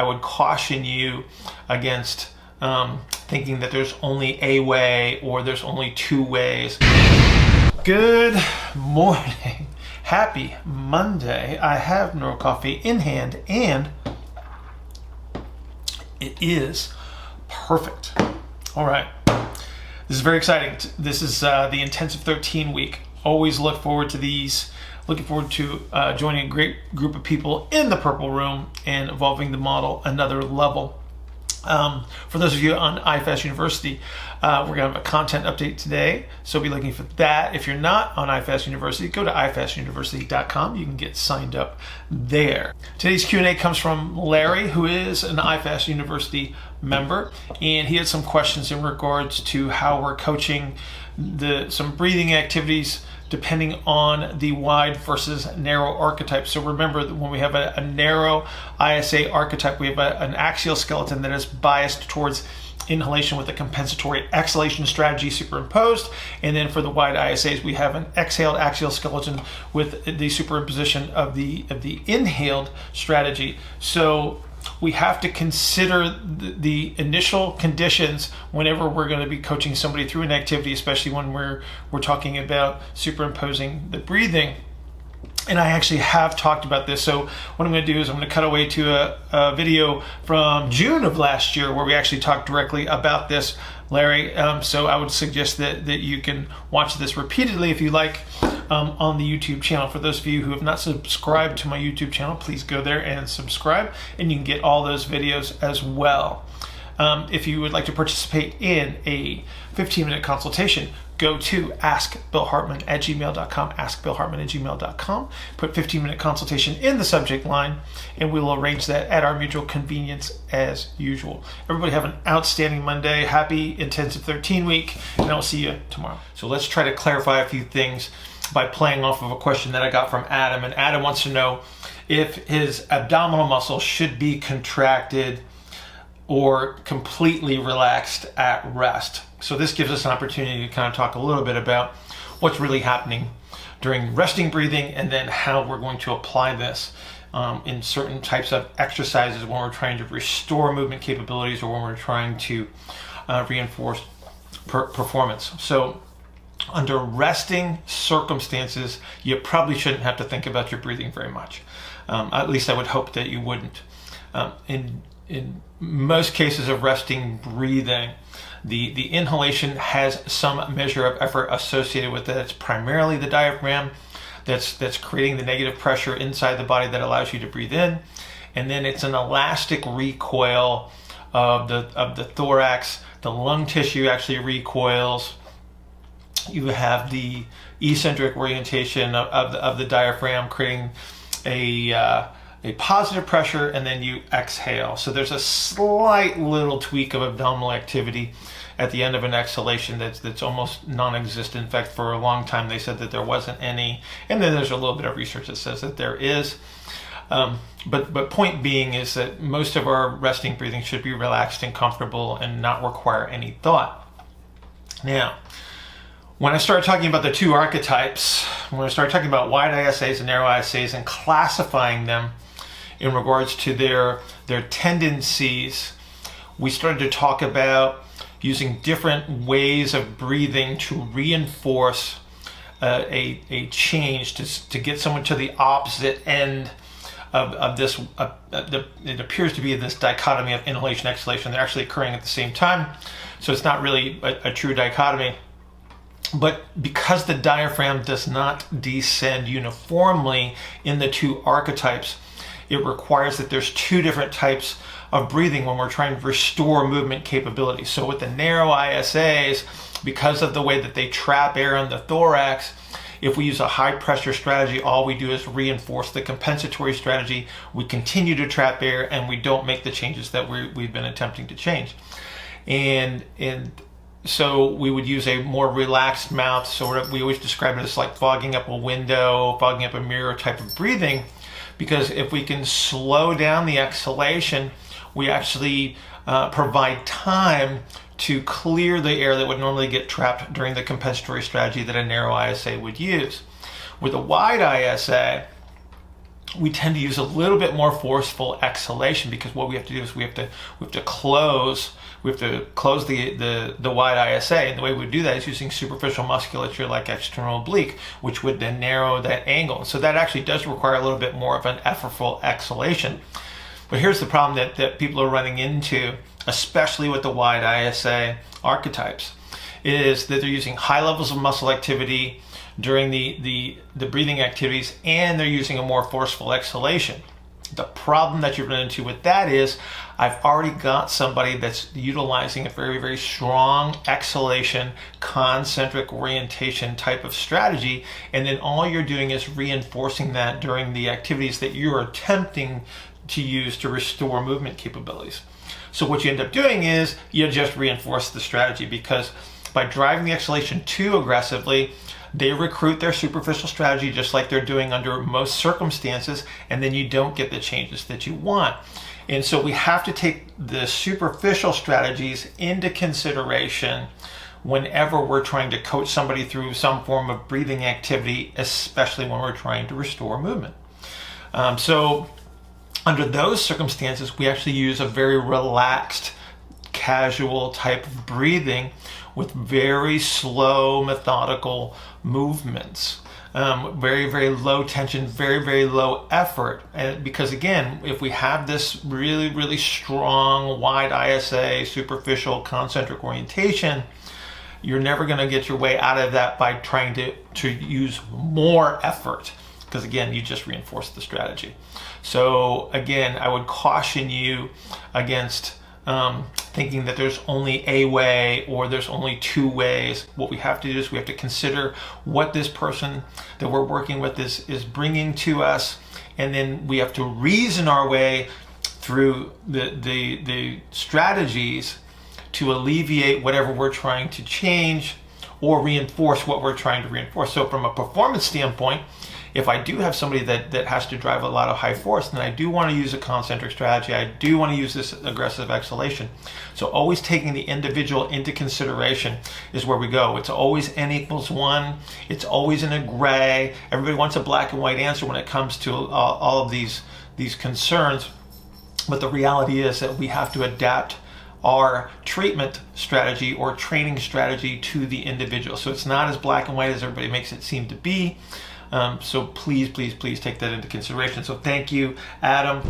I would caution you against thinking that there's only a way or there's only two ways. Good morning. Happy Monday. I have Neuro Coffee in hand and it is perfect. All right. This is very exciting. This is the Intensive 13 week. Always look forward to these. Looking forward to joining a great group of people in the Purple Room and evolving the model another level. For those of you on iFast University, we're going to have a content update today, so be looking for that. If you're not on iFast University, go to ifastuniversity.com. You can get signed up there. Today's Q&A comes from Larry, who is an iFast University member, and he had some questions in regards to how we're coaching some breathing activities depending on the wide versus narrow archetype. So remember that when we have a narrow ISA archetype, we have an axial skeleton that is biased towards inhalation with a compensatory exhalation strategy superimposed. And then for the wide ISAs, we have an exhaled axial skeleton with the superimposition of the inhaled strategy. So we have to consider the initial conditions whenever we're going to be coaching somebody through an activity, especially when we're talking about superimposing the breathing. And I actually have talked about this. So what I'm going to do is I'm going to cut away to a video from June of last year where we actually talked directly about this, Larry. So I would suggest that you can watch this repeatedly if you like on the YouTube channel. For those of you who have not subscribed to my YouTube channel, please go there and subscribe, and you can get all those videos as well. If you would like to participate in a 15-minute consultation, go to askbillhartman@gmail.com, askbillhartman@gmail.com. Put 15-minute consultation in the subject line, and we will arrange that at our mutual convenience as usual. Everybody have an outstanding Monday. Happy Intensive 13 week, and I'll see you tomorrow. So let's try to clarify a few things by playing off of a question that I got from Adam. And Adam wants to know if his abdominal muscle should be contracted or completely relaxed at rest. So this gives us an opportunity to kind of talk a little bit about what's really happening during resting breathing, and then how we're going to apply this in certain types of exercises when we're trying to restore movement capabilities or when we're trying to reinforce performance. So under resting circumstances, you probably shouldn't have to think about your breathing very much. At least I would hope that you wouldn't. In most cases of resting breathing, the inhalation has some measure of effort associated with it. It's primarily the diaphragm that's creating the negative pressure inside the body that allows you to breathe in, and then it's an elastic recoil of the thorax. The lung tissue actually recoils. You have the eccentric orientation of the diaphragm creating a positive pressure, and then you exhale. So there's a slight little tweak of abdominal activity at the end of an exhalation that's almost non-existent. In fact, for a long time they said that there wasn't any, and then there's a little bit of research that says that there is. But point being is that most of our resting breathing should be relaxed and comfortable and not require any thought. Now, when I started talking about the two archetypes, when I started talking about wide ISAs and narrow ISAs and classifying them in regards to their tendencies, we started to talk about using different ways of breathing to reinforce a change, to get someone to the opposite end of this. It appears to be this dichotomy of inhalation, exhalation. They're actually occurring at the same time, so it's not really a true dichotomy. But because the diaphragm does not descend uniformly in the two archetypes, it requires that there's two different types of breathing when we're trying to restore movement capability. So with the narrow ISAs, because of the way that they trap air in the thorax, if we use a high pressure strategy, all we do is reinforce the compensatory strategy. We continue to trap air and we don't make the changes that we've been attempting to change. And so we would use a more relaxed mouth, sort of, we always describe it as like fogging up a window, fogging up a mirror type of breathing, because if we can slow down the exhalation, we actually provide time to clear the air that would normally get trapped during the compensatory strategy that a narrow ISA would use. With a wide ISA, we tend to use a little bit more forceful exhalation, because what we have to do is we have to close the wide ISA, and the way we do that is using superficial musculature like external oblique, which would then narrow that angle. So that actually does require a little bit more of an effortful exhalation. But here's the problem that people are running into, especially with the wide ISA archetypes, is that they're using high levels of muscle activity during the breathing activities, and they're using a more forceful exhalation. The problem that you run into with that is I've already got somebody that's utilizing a very, very strong exhalation, concentric orientation type of strategy, and then all you're doing is reinforcing that during the activities that you're attempting to use to restore movement capabilities. So what you end up doing is you just reinforce the strategy, because by driving the exhalation too aggressively, they recruit their superficial strategy just like they're doing under most circumstances, and then you don't get the changes that you want. And so we have to take the superficial strategies into consideration whenever we're trying to coach somebody through some form of breathing activity, especially when we're trying to restore movement. So under those circumstances, we actually use a very relaxed, casual type of breathing with very slow, methodical movements. Very, very low tension, very, very low effort. And because again, if we have this really, really strong, wide ISA, superficial, concentric orientation, you're never going to get your way out of that by trying to use more effort, because again, you just reinforce the strategy. So again, I would caution you against thinking that there's only a way or there's only two ways. What we have to do is we have to consider what this person that we're working with is bringing to us, and then we have to reason our way through the strategies to alleviate whatever we're trying to change or reinforce what we're trying to reinforce. So from a performance standpoint, if I do have somebody that has to drive a lot of high force, then I do want to use a concentric strategy. I do want to use this aggressive exhalation. So always taking the individual into consideration is where we go. It's always n=1. It's always in a gray. Everybody wants a black and white answer when it comes to all of these concerns. But the reality is that we have to adapt our treatment strategy or training strategy to the individual. So it's not as black and white as everybody makes it seem to be. So please, please, please take that into consideration. So thank you, Adam.